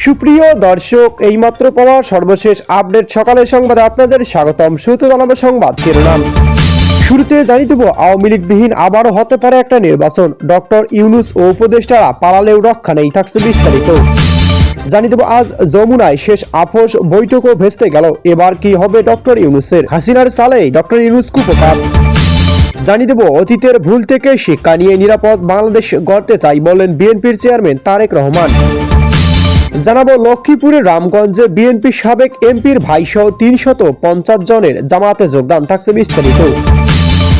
সুপ্রিয় দর্শক, এইমাত্র পাওয়া সর্বশেষ আপডেট সকালের সংবাদে আপনাদের স্বাগতম। শুরুতে জানাবো সংবাদ শিরোনাম। শুরুতে জানিয়ে দেব, আওয়ামী লীগবিহীন আবারও হতে পারে একটা নির্বাচন। ডক্টর ইউনূস ও উপদেষ্টারা পালালেও রক্ষা নেই, থাকছে বিস্তারিত। জানিয়ে দেব, আজ যমুনায় শেষ আপোষ বৈঠকও ভেস্তে গেল। এবার কি হবে ডক্টর ইউনূসের? হাসিনার সালে ডক্টর ইউনূস কুপকার। জানিয়ে দেব, অতীতের ভুল থেকে শিক্ষা নিয়ে নিরাপদ বাংলাদেশ গড়তে চাই বলেন বিএনপির চেয়ারম্যান তারেক রহমান। জানাবো, লক্ষ্মীপুরের রামগঞ্জে বিএনপি সাবেক এমপির ভাইসহ ৩৫০ জনের জামাতে যোগদান, থাকছে বিস্তারিত।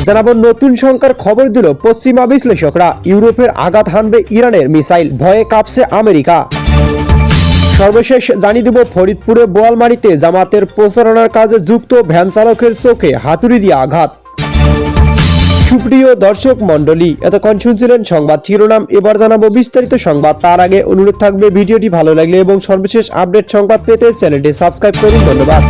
জানাবো, নতুন সংখ্যার খবর দিল পশ্চিমা বিশ্লেষকরা। ইউরোপের আঘাত হানবে ইরানের মিসাইল, ভয়ে কাঁপছে আমেরিকা। সর্বশেষ জানিয়ে দেব, ফরিদপুরে বোয়ালমারীতে জামাতের প্রচারণার কাজে যুক্ত ভ্যান চালকের চোখে হাতুড়ি দিয়ে আঘাত। সুপ্রিয় দর্শক মন্ডলী, এতক্ষণ শুনছিলেন সংবাদ শিরোনাম। এবার জানাবো বিস্তারিত সংবাদ। তার আগে অনুরোধ থাকবে, ভিডিওটি ভালো লাগলে এবং সর্বশেষ আপডেট সংবাদ পেতে চ্যানেলটি সাবস্ক্রাইব করুন। ধন্যবাদ।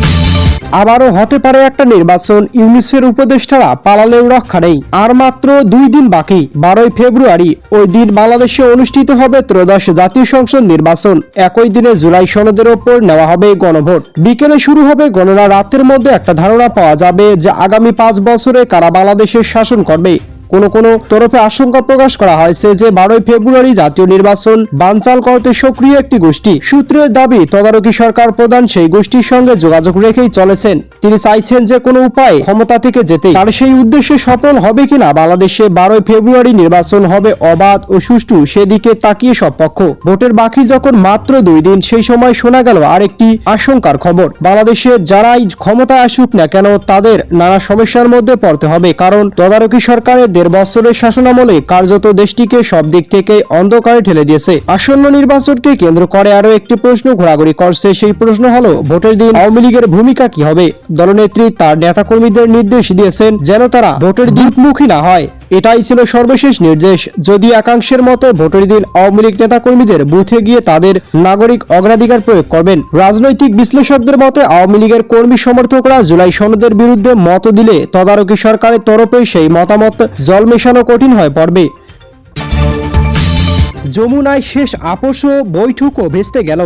আবারও হতে পারে একটা নির্বাচন। ইউনূসের উপদেষ্টারা পালালেও রক্ষা নেই। আর মাত্র 2 দিন বাকি, 12 ফেব্রুয়ারি। ওই দিন বাংলাদেশে অনুষ্ঠিত হবে ত্রয়োদশ জাতীয় সংসদ নির্বাচন। একই দিনে জুলাই সনদের ওপর নেওয়া হবে গণভোট। বিকেলে শুরু হবে গণনা। রাতের মধ্যে একটা ধারণা পাওয়া যাবে যে আগামী 5 বছরে কারা বাংলাদেশের শাসন করবে। কোন তরফে আশঙ্কা প্রকাশ করা হয়েছে যে 12 ফেব্রুয়ারি জাতীয় নির্বাচন বানচাল করতে সক্রিয় একটি গোষ্ঠী। সূত্রের দাবি, তদারকি সরকার প্রধান সেই গোষ্ঠীর সঙ্গে যোগাযোগ রেখেই চলেছেন। তিনি চাইছেন যে কোনো উপায়ে ক্ষমতা থেকে যেতে। তার সেই উদ্দেশ্যে সফল হবে কিনা বাংলাদেশে 12 ফেব্রুয়ারি নির্বাচন হবে অবাধ ও সুষ্ঠু, সেদিকে তাকিয়ে সব পক্ষ। ভোটের বাকি যখন মাত্র 2 দিন, সেই সময় শোনা গেল আরেকটি আশঙ্কার খবর। বাংলাদেশে যারাই ক্ষমতায় আসুক না কেন, তাদের নানা সমস্যার মধ্যে পড়তে হবে। কারণ তদারকি সরকারের 1.5 বছরের শাসনামলে কার্যত দেশটিকে সব দিক থেকে অন্ধকারে ঠেলে দিয়েছে। আসন্ন নির্বাচনকে কেন্দ্র করে আরো একটি প্রশ্ন ঘোরাঘুরি করছে। সেই প্রশ্ন হলো, ভোটের দিন আওয়ামী লীগের ভূমিকা কি হবে? দলনেত্রী তার নেতাকর্মীদের নির্দেশ দিয়েছেন যেন তারা ভোটের দিকমুখী না হয়। এটাই ছিল সর্বশেষ নির্দেশ। যদি একাংশের মতে ভোটের দিন আওয়ামী লীগ নেতাকর্মীদের বুথে গিয়ে তাদের নাগরিক অগ্রাধিকার প্রয়োগ করবেন। রাজনৈতিক বিশ্লেষকদের মতে আওয়ামী লীগের কর্মী সমর্থকরা জুলাই সনদের বিরুদ্ধে মত দিলে তদারকি সরকারের তরফে সেই মতামত জল মেশানো কঠিন হয়ে পড়বে। যমুনায় শেষ আপোষ বৈঠকও ভেস্তে গেল।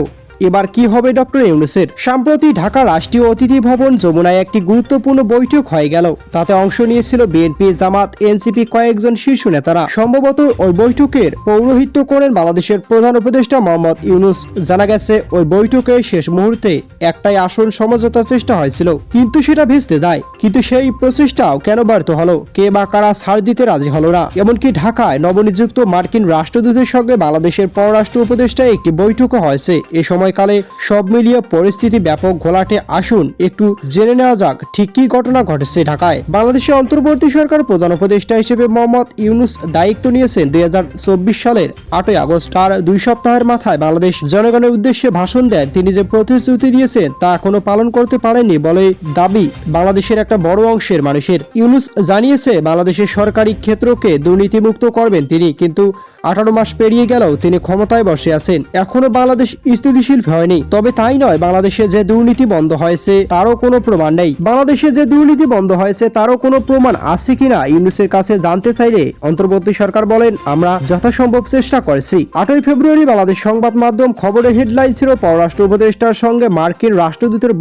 এবার কি হবে ডক্টর ইউনূসের? সম্প্রতি ঢাকা রাষ্ট্রীয় অতিথি ভবন যমুনায় একটি গুরুত্বপূর্ণ বৈঠক হয়ে গেল। তাতে অংশ নিয়েছিল বিএনপি, জামাত, এনসিপি কয়েকজন শীর্ষ নেতারা। সম্ভবত ওই বৈঠকের পৌরোহিত্য করেন বাংলাদেশের প্রধান উপদেষ্টা মোহাম্মদ ইউনূস। জানা গেছে, ওই বৈঠকের শেষ মুহূর্তে একটাই আসন সমঝোতার চেষ্টা হয়েছিল, কিন্তু সেটা ভেস্তে যায়। কিন্তু সেই প্রচেষ্টাও কেন ব্যর্থ হলো? কে বা কারা ছাড় দিতে রাজি হলো না? এমনকি ঢাকায় নবনিযুক্ত মার্কিন রাষ্ট্রদূতের সঙ্গে বাংলাদেশের পররাষ্ট্র উপদেষ্টায় একটি বৈঠকও হয়েছে। এ সময়কালে সব মিলিয়ে পরিস্থিতি ব্যাপক ঘোলাটে। আসুন একটু জেনে নেওয়া যাক ঠিক কি ঘটনা ঘটেছে ঢাকায়। বাংলাদেশের অন্তর্বর্তী সরকার প্রধান উপদেষ্টা হিসেবে মোহাম্মদ ইউনূস দায়িত্ব নিয়েছেন 2024 সালের 8 আগস্ট। তার 2 সপ্তাহের মাথায় বাংলাদেশ জনগণের উদ্দেশ্যে ভাষণ দেন। তিনি যে প্রতিশ্রুতি দিয়েছেন তা এখনো পালন করতে পারেননি বলে দাবি বাংলাদেশের একটা বড় অংশের মানুষের। ইউনূস জানিয়েছে বাংলাদেশের সরকারি ক্ষেত্রকে দুর্নীতিমুক্ত করবেন তিনি, কিন্তু 18 মাস পেরিয়ে গেলেও তিনি ক্ষমতায় বসে আছেন। এখনো বাংলাদেশ স্থিতিশীল হয়নি। তবে তাই নয়, বাংলাদেশে যে দুর্নীতি বন্ধ হয়েছে তারও কোনো প্রমাণ নেই। বাংলাদেশে যে দুর্নীতি বন্ধ হয়েছে তারও কোনো প্রমাণ আছে কিনা ইউনূসের কাছে জানতে চাইলে অন্তর্বর্তী সরকার বলেন, আমরা যথাসম্ভব চেষ্টা করেছি। 8 ফেব্রুয়ারি বাংলাদেশ সংবাদ মাধ্যম খবরের হেডলাইন ছিল, পররাষ্ট্র উপদেষ্টার সঙ্গে মার্কিন রাষ্ট্রদূতের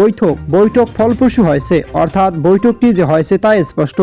বৈঠক ফলপ্রসূ হয়েছে। অর্থাৎ বৈঠকটি যে হয়েছে তা স্পষ্ট।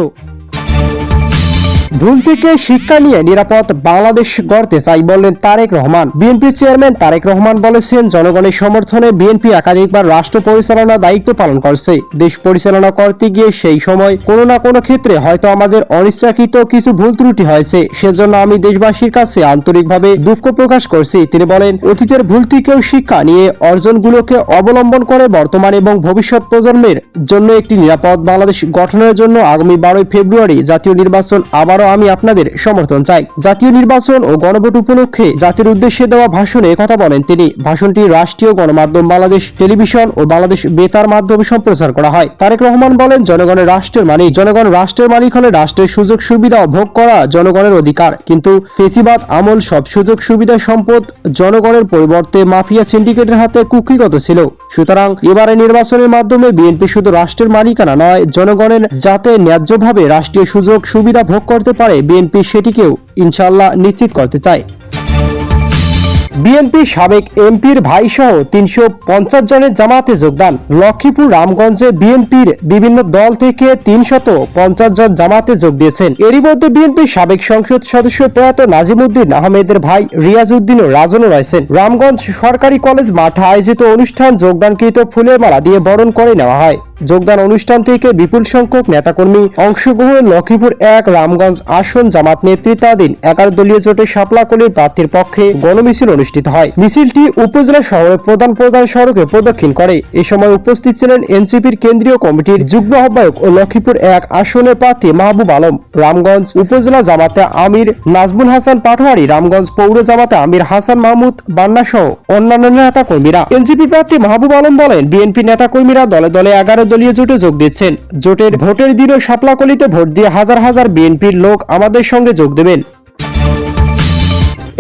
ভুল থেকে শিক্ষা নিয়ে নিরাপদ বাংলাদেশ গড়তে চাই বললেন তারেক রহমান। বিএনপির চেয়ারম্যান তারেক রহমান বলেছেন, জনগণের সমর্থনে বিএনপি একাধিকবার রাষ্ট্র পরিচালনার দায়িত্ব পালন করছে। দেশ পরিচালনা করতে গিয়ে সেই সময় কোনো না কোনো ক্ষেত্রে হয়তো আমাদের অনিচ্ছাকৃত কিছু ভুল ত্রুটি হয়েছে। সেজন্য আমি দেশবাসীর কাছে আন্তরিকভাবে দুঃখ প্রকাশ করছি। তিনি বলেন, অতীতের ভুল থেকেও শিক্ষা নিয়ে অর্জনগুলোকে অবলম্বন করে বর্তমান এবং ভবিষ্যৎ প্রজন্মের জন্য একটি নিরাপদ বাংলাদেশ গঠনের জন্য আগামী 12 ফেব্রুয়ারি জাতীয় নির্বাচন আবারও আমি আপনাদের সমর্থন চাই। জাতীয় নির্বাচন ও গণভোট উপলক্ষে জাতির উদ্দেশ্যে দেওয়া ভাষণে কথা বলেন তিনি। ভাষণটি রাষ্ট্রীয় গণমাধ্যম বাংলাদেশ টেলিভিশন ও বাংলাদেশ বেতার মাধ্যমে সম্প্রচার করা হয়। তারেক রহমান বলেন, জনগণের রাষ্ট্রের মালিক। জনগণ রাষ্ট্রের মালিক হলে রাষ্ট্রের সুযোগ সুবিধা ভোগ করা জনগণের অধিকার। কিন্তু ফেসিবাদ আমল সব সুযোগ সুবিধা সম্পদ জনগণের পরিবর্তে মাফিয়া সিন্ডিকেটের হাতে কুক্ষিগত ছিল। সুতরাং এবারে নির্বাচনের মাধ্যমে বিএনপি শুধু রাষ্ট্রের মালিকানা নয়, জনগণের যাতে ন্যায্যভাবে রাষ্ট্রীয় সুযোগ সুবিধা ভোগ করতে পারে, বিএনপি সেটিকেও ইনশাআল্লাহ নিশ্চিত করতে চায়। বিএনপি সাবেক এমপির ভাই সহ 350 জনের জামাতে যোগদান। লক্ষ্মীপুর রামগঞ্জে বিএনপির বিভিন্ন দল থেকে 350 জন জামাতে যোগ দিয়েছেন। এরই মধ্যে বিএনপির সাবেক সংসদ সদস্য প্রয়াত নাজিমউদ্দিন আহমেদের ভাই রিয়াজ উদ্দিনও রাজনও রয়েছেন। রামগঞ্জ সরকারি কলেজ মাঠে আয়োজিত অনুষ্ঠান যোগদানকৃত ফুলের মালা দিয়ে বরণ করে নেওয়া হয়। যোগদান অনুষ্ঠান থেকে বিপুল সংখ্যক নেতাকর্মী অংশগ্রহণ। লক্ষ্মীপুর 1 রামগঞ্জ আসন জামাত নেতৃত্বাধীন 11 দলীয় জোটের শাপলাকলির প্রার্থীর পক্ষে গণমিছিল অনুষ্ঠিত হয়। মিছিলটি উপজেলা শহরের প্রধান সড়কে প্রদক্ষিণ করে। এ সময় উপস্থিত ছিলেন এনসিপির কেন্দ্রীয় কমিটির যুগ্ম আহ্বায়ক ও লক্ষ্মীপুর 1 আসনের প্রার্থী মাহবুব আলম, রামগঞ্জ উপজেলা জামাতে আমির নাজমুল হাসান পাটোয়ারি, রামগঞ্জ পৌর জামাতে আমির হাসান মাহমুদ বান্না সহ অন্যান্য নেতা কর্মীরা। এনসিপি প্রার্থী মাহবুব আলম বলেন, বিএনপি নেতা কর্মীরা দলে দলে 11 দলীয় জোটে যোগ দিচ্ছেন। জোটের ভোটের দিনও শাপলাকলিতে ভোট দিয়ে হাজার হাজার বিএনপির লোক আমাদের সঙ্গে যোগ দেবেন।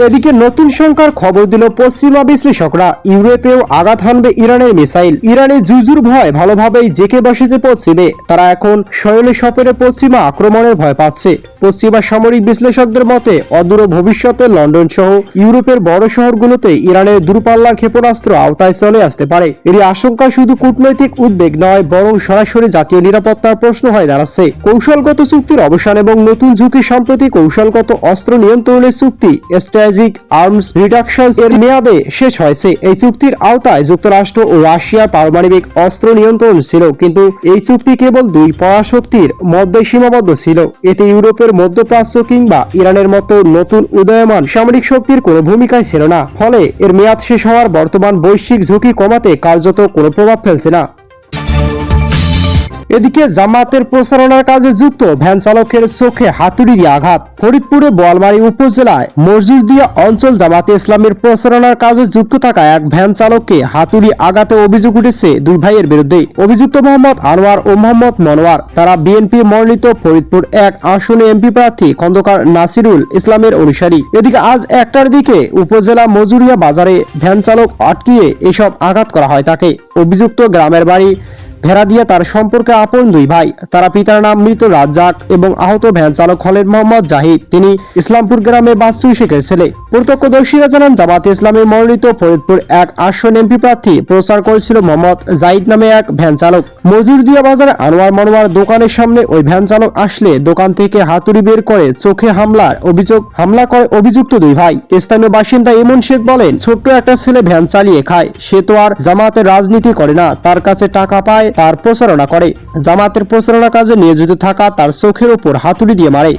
এদিকে নতুন সংখ্যার খবর দিল পশ্চিমা বিশ্লেষকরা। ইউরোপেও আঘাত হানবে ইরানের মিসাইল। ইরানের জুজুর ভয় ভালোভাবেই জেকে বসেছে পশ্চিমে। তারা এখন শয়নে স্বপ্নে পশ্চিমা আক্রমণের ভয় পাচ্ছে। পশ্চিমা সামরিক বিশ্লেষকদের মতে অদূর ভবিষ্যতে লন্ডন সহ ইউরোপের বড় শহরগুলোতে ইরানের দূরপাল্লার ক্ষেপণাস্ত্র আওতায় চলে আসতে পারে। এর আশঙ্কা শুধু কূটনৈতিক উদ্বেগ নয়, বরং সরাসরি জাতীয় নিরাপত্তার প্রশ্ন হয়ে দাঁড়াচ্ছে। কৌশলগত চুক্তির অবসান এবং নতুন ঝুঁকি সম্প্রতি কৌশলগত অস্ত্র নিয়ন্ত্রণের চুক্তি স্ট্র্যাটেজিক আর্মস রিডাকশনস এর মেয়াদে শেষ হয়েছে। এই চুক্তির আওতায় যুক্তরাষ্ট্র ও রাশিয়ার পারমাণবিক অস্ত্র নিয়ন্ত্রণ ছিল, কিন্তু এই চুক্তি কেবল দুই পরাশক্তির মধ্যে সীমাবদ্ধ ছিল। এতে ইউরোপের মধ্যপ্রাচ্য কিংবা ইরানের মতো নতুন উদীয়মান সামরিক শক্তির কোনো ভূমিকাই ছিল না। ফলে এর মেয়াদ শেষ হওয়ার বর্তমান বৈশ্বিক ঝুঁকি কমাতে কার্যত কোনো প্রভাব ফেলছে না। এদিকে জামাতের প্রচারণার কাজে যুক্ত ভ্যান চালকের চোখে হাতুড়ি দিয়ে আঘাত। ফরিদপুরে বোয়ালমারী উপজেলায় মজুরদিয়া অঞ্চল জামাতে ইসলামের প্রচারণার কাজে যুক্ত থাকা এক ভ্যান চালককে হাতুড়ি আঘাতে অভিযোগ উঠেছে দুই ভাইয়ের বিরুদ্ধে। অভিযুক্ত মোহাম্মদ আনোয়ার ও মোহাম্মদ মনোয়ার। তারা বিএনপি মনোনীত ফরিদপুর 1 আসনে এমপি প্রার্থী খন্দকার নাসিরুল ইসলামের অনুসারী। এদিকে আজ 1টার দিকে উপজেলা মজুরিয়া বাজারে ভ্যান চালক আটকিয়ে এসব আঘাত করা হয় তাকে। অভিযুক্ত গ্রামের বাড়ি ভেড়া দিয়ে তার সম্পর্কে আপন দুই ভাই। তারা পিতার নাম মৃত রাজ্জাক এবং আহত ভ্যান চালক হলেন মোহাম্মদ জাহিদ। তিনি ইসলামপুর গ্রামে বাচ্চু শেখের ছেলে। প্রত্যক্ষদর্শীরা জানান, জামাতে ইসলামের মনোনীত ফরিদপুর 1 আসন এমপি প্রার্থী প্রচার করেছিল মোহাম্মদ জাহিদ নামে এক ভ্যান চালক। মজুরদিয়া বাজারে আনোয়ার মনোয়ার দোকানের সামনে ওই ভ্যান চালক আসলে দোকান থেকে হাতুড়ি বের করে চোখে হামলা করে অভিযুক্ত দুই ভাই। স্থানীয় বাসিন্দা ইমন শেখ বলেন, ছোট্ট একটা ছেলে ভ্যান চালিয়ে খায়, সে তো আর জামাতের রাজনীতি করে না, তার কাছে টাকা পায়, তার প্রচারণা করে। জামাতের প্রচারণা কাজে নিয়োজিত থাকা তার চোখের উপর হাতুড়ি দিয়ে মারে।